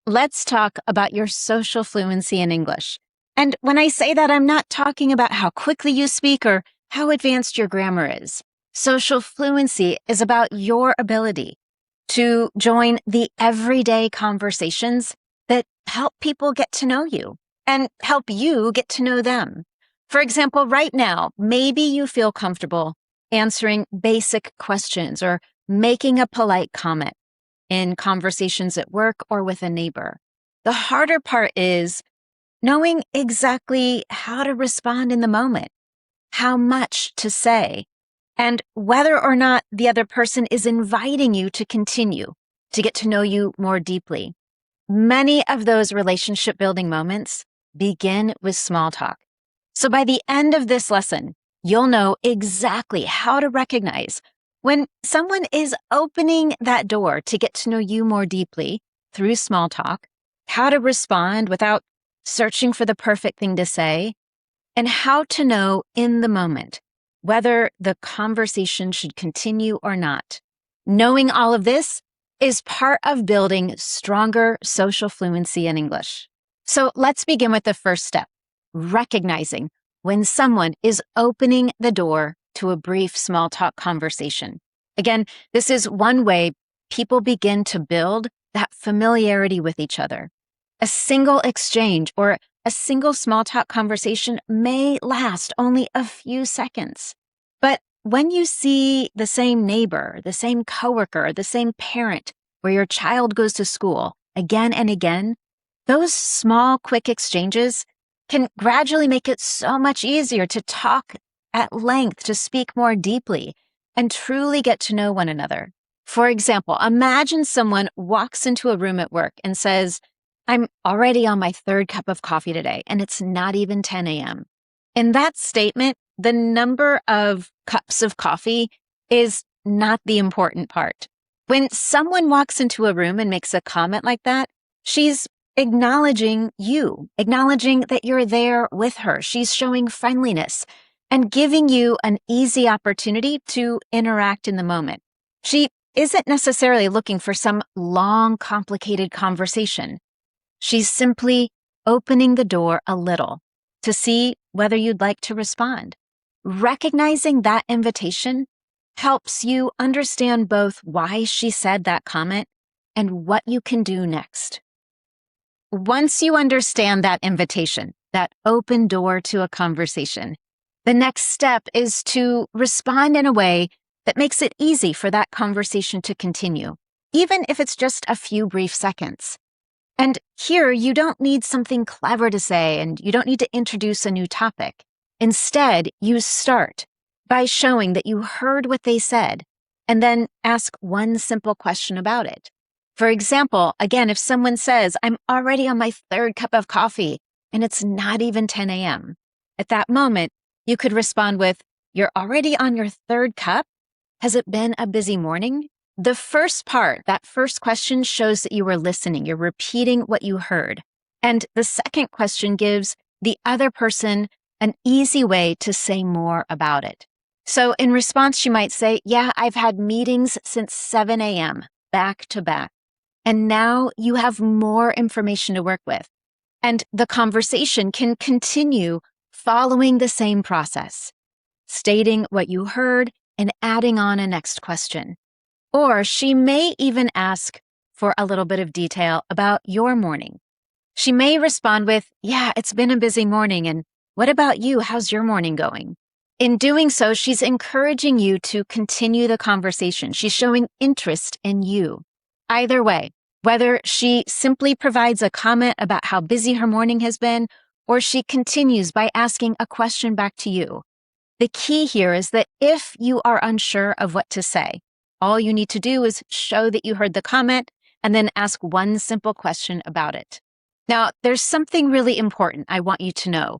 let's talk about your social fluency in English. And when I say that, I'm not talking about how quickly you speak or how advanced your grammar is. Social fluency is about your ability to join the everyday conversations that help people get to know you and help you get to know them. For example, right now, maybe you feel comfortable answering basic questions or making a polite comment in conversations at work or with a neighbor. The harder part is knowing exactly how to respond in the moment, how much to say, and whether or not the other person is inviting you to continue to get to know you more deeply. Many of those relationship building moments begin with small talk. So by the end of this lesson, you'll know exactly how to recognize when someone is opening that door to get to know you more deeply through small talk, how to respond without searching for the perfect thing to say, and how to know in the moment whether the conversation should continue or not. Knowing all of this is part of building stronger social fluency in English. So let's begin with the first step, recognizing when someone is opening the door to a brief small talk conversation. Again, this is one way people begin to build that familiarity with each other. A single exchange or a single small talk conversation may last only a few seconds. But when you see the same neighbor, the same coworker, the same parent where your child goes to school again and again, those small, quick exchanges can gradually make it so much easier to talk at length, to speak more deeply, and truly get to know one another. For example, imagine someone walks into a room at work and says, "I'm already on my third cup of coffee today, and it's not even 10 a.m. In that statement, the number of cups of coffee is not the important part. When someone walks into a room and makes a comment like that, she's acknowledging you, acknowledging that you're there with her. She's showing friendliness and giving you an easy opportunity to interact in the moment. She isn't necessarily looking for some long, complicated conversation. She's simply opening the door a little to see whether you'd like to respond. Recognizing that invitation helps you understand both why she said that comment and what you can do next. Once you understand that invitation, that open door to a conversation, the next step is to respond in a way that makes it easy for that conversation to continue, even if it's just a few brief seconds. And here, you don't need something clever to say, and you don't need to introduce a new topic. Instead, you start by showing that you heard what they said, and then ask one simple question about it. For example, again, if someone says, "I'm already on my third cup of coffee, and it's not even 10 a.m." At that moment, you could respond with, "You're already on your third cup? Has it been a busy morning?" The first part, that first question, shows that you were listening. You're repeating what you heard. And the second question gives the other person an easy way to say more about it. So in response, you might say, "Yeah, I've had meetings since 7 a.m., back to back." And now you have more information to work with. And the conversation can continue following the same process, stating what you heard and adding on a next question. Or she may even ask for a little bit of detail about your morning. She may respond with, "Yeah, it's been a busy morning, and what about you? How's your morning going?" In doing so, she's encouraging you to continue the conversation. She's showing interest in you. Either way, whether she simply provides a comment about how busy her morning has been, or she continues by asking a question back to you, the key here is that if you are unsure of what to say, all you need to do is show that you heard the comment and then ask one simple question about it. Now, there's something really important I want you to know.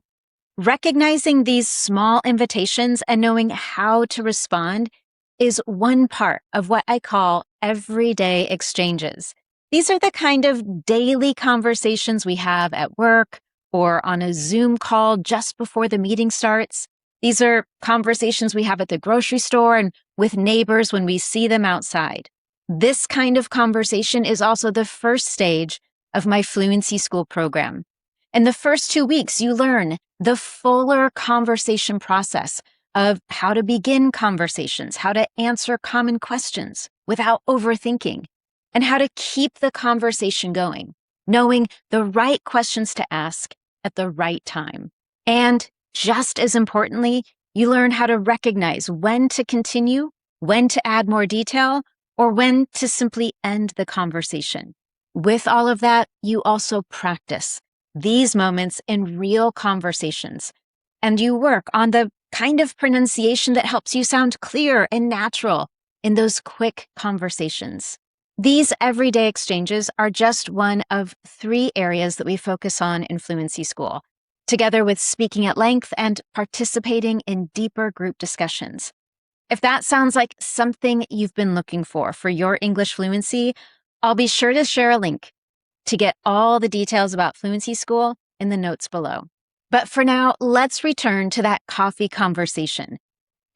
Recognizing these small invitations and knowing how to respond is one part of what I call everyday exchanges. These are the kind of daily conversations we have at work or on a Zoom call just before the meeting starts. These are conversations we have at the grocery store and with neighbors when we see them outside. This kind of conversation is also the first stage of my Fluency School program. In the first 2 weeks, you learn the fuller conversation process of how to begin conversations, how to answer common questions without overthinking, and how to keep the conversation going, knowing the right questions to ask at the right time. And just as importantly, you learn how to recognize when to continue, when to add more detail, or when to simply end the conversation. With all of that, you also practice these moments in real conversations, and you work on the kind of pronunciation that helps you sound clear and natural in those quick conversations. These everyday exchanges are just one of 3 areas that we focus on in Fluency School, together with speaking at length and participating in deeper group discussions. If that sounds like something you've been looking for your English fluency, I'll be sure to share a link to get all the details about Fluency School in the notes below. But for now, let's return to that coffee conversation.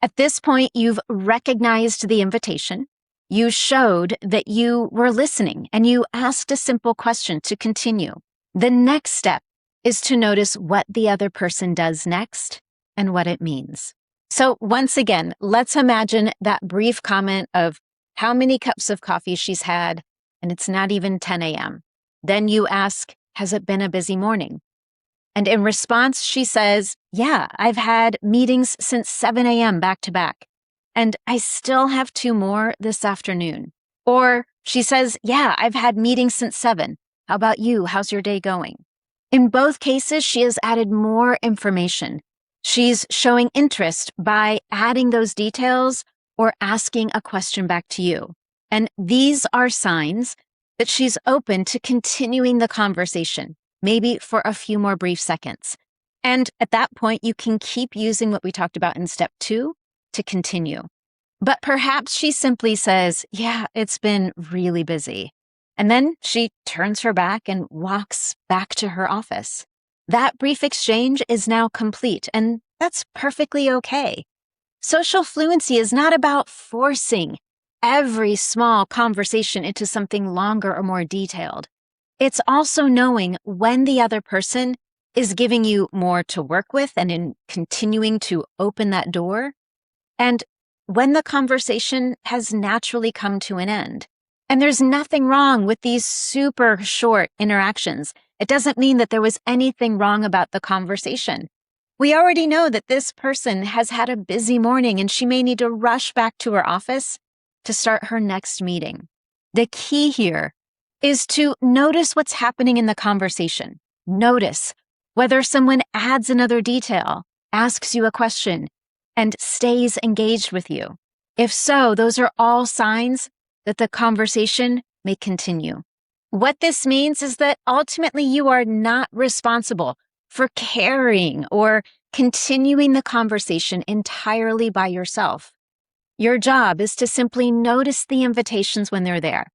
At this point, you've recognized the invitation. You showed that you were listening and you asked a simple question to continue. The next step is to notice what the other person does next and what it means. So once again, let's imagine that brief comment of how many cups of coffee she's had, and it's not even 10 a.m. Then you ask, has it been a busy morning? And in response, she says, yeah, I've had meetings since 7 a.m. back to back, and I still have 2 more this afternoon. Or she says, yeah, I've had meetings since 7. How about you? How's your day going? In both cases, she has added more information. She's showing interest by adding those details or asking a question back to you. And these are signs that she's open to continuing the conversation, maybe for a few more brief seconds. And at that point, you can keep using what we talked about in step 2 to continue. But perhaps she simply says, yeah, it's been really busy. And then she turns her back and walks back to her office. That brief exchange is now complete, and that's perfectly okay. Social fluency is not about forcing every small conversation into something longer or more detailed. It's also knowing when the other person is giving you more to work with and in continuing to open that door, and when the conversation has naturally come to an end. And there's nothing wrong with these super short interactions. It doesn't mean that there was anything wrong about the conversation. We already know that this person has had a busy morning and she may need to rush back to her office to start her next meeting. The key here is to notice what's happening in the conversation. Notice whether someone adds another detail, asks you a question, and stays engaged with you. If so, those are all signs that the conversation may continue. What this means is that ultimately you are not responsible for carrying or continuing the conversation entirely by yourself. Your job is to simply notice the invitations when they're there,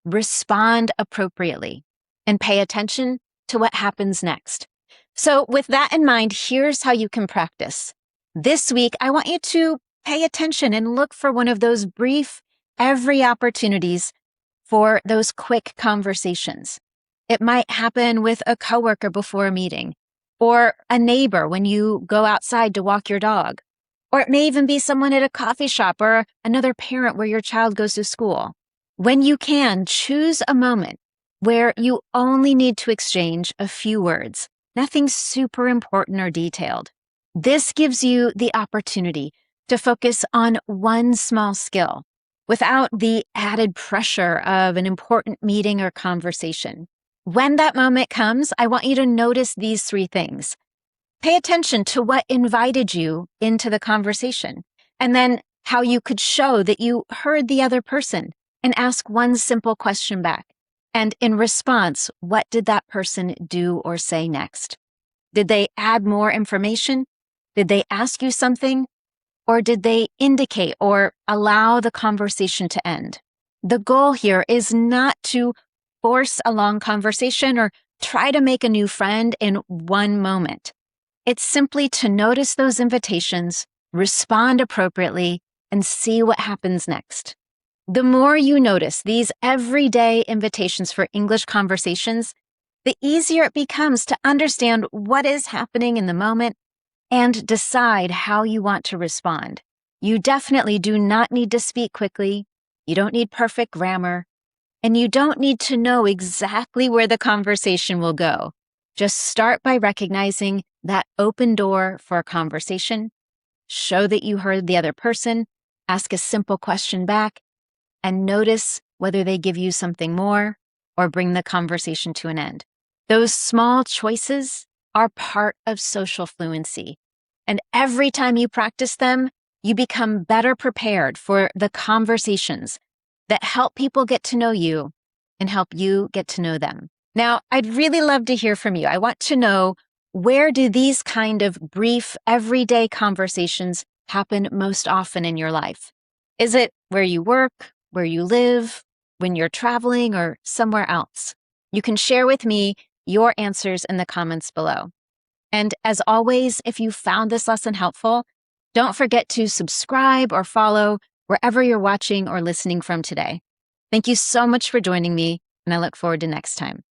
respond appropriately, and pay attention to what happens next. So with that in mind, here's how you can practice. This week, I want you to pay attention and look for one of those brief, every opportunities for those quick conversations. It might happen with a coworker before a meeting, or a neighbor when you go outside to walk your dog, or it may even be someone at a coffee shop or another parent where your child goes to school. When you can, choose a moment where you only need to exchange a few words, nothing super important or detailed. This gives you the opportunity to focus on one small skill without the added pressure of an important meeting or conversation. When that moment comes, I want you to notice these 3 things. Pay attention to what invited you into the conversation, and then how you could show that you heard the other person and ask one simple question back. And in response, what did that person do or say next? Did they add more information? Did they ask you something? Or did they indicate or allow the conversation to end? The goal here is not to force a long conversation or try to make a new friend in one moment. It's simply to notice those invitations, respond appropriately, and see what happens next. The more you notice these everyday invitations for English conversations, the easier it becomes to understand what is happening in the moment and decide how you want to respond. You definitely do not need to speak quickly. You don't need perfect grammar. And you don't need to know exactly where the conversation will go. Just start by recognizing that open door for a conversation. Show that you heard the other person. Ask a simple question back. And notice whether they give you something more or bring the conversation to an end. Those small choices are part of social fluency. And every time you practice them, you become better prepared for the conversations that help people get to know you and help you get to know them. Now, I'd really love to hear from you. I want to know, where do these kind of brief, everyday conversations happen most often in your life? Is it where you work, where you live, when you're traveling, or somewhere else? You can share with me your answers in the comments below. And as always, if you found this lesson helpful, don't forget to subscribe or follow wherever you're watching or listening from today. Thank you so much for joining me, and I look forward to next time.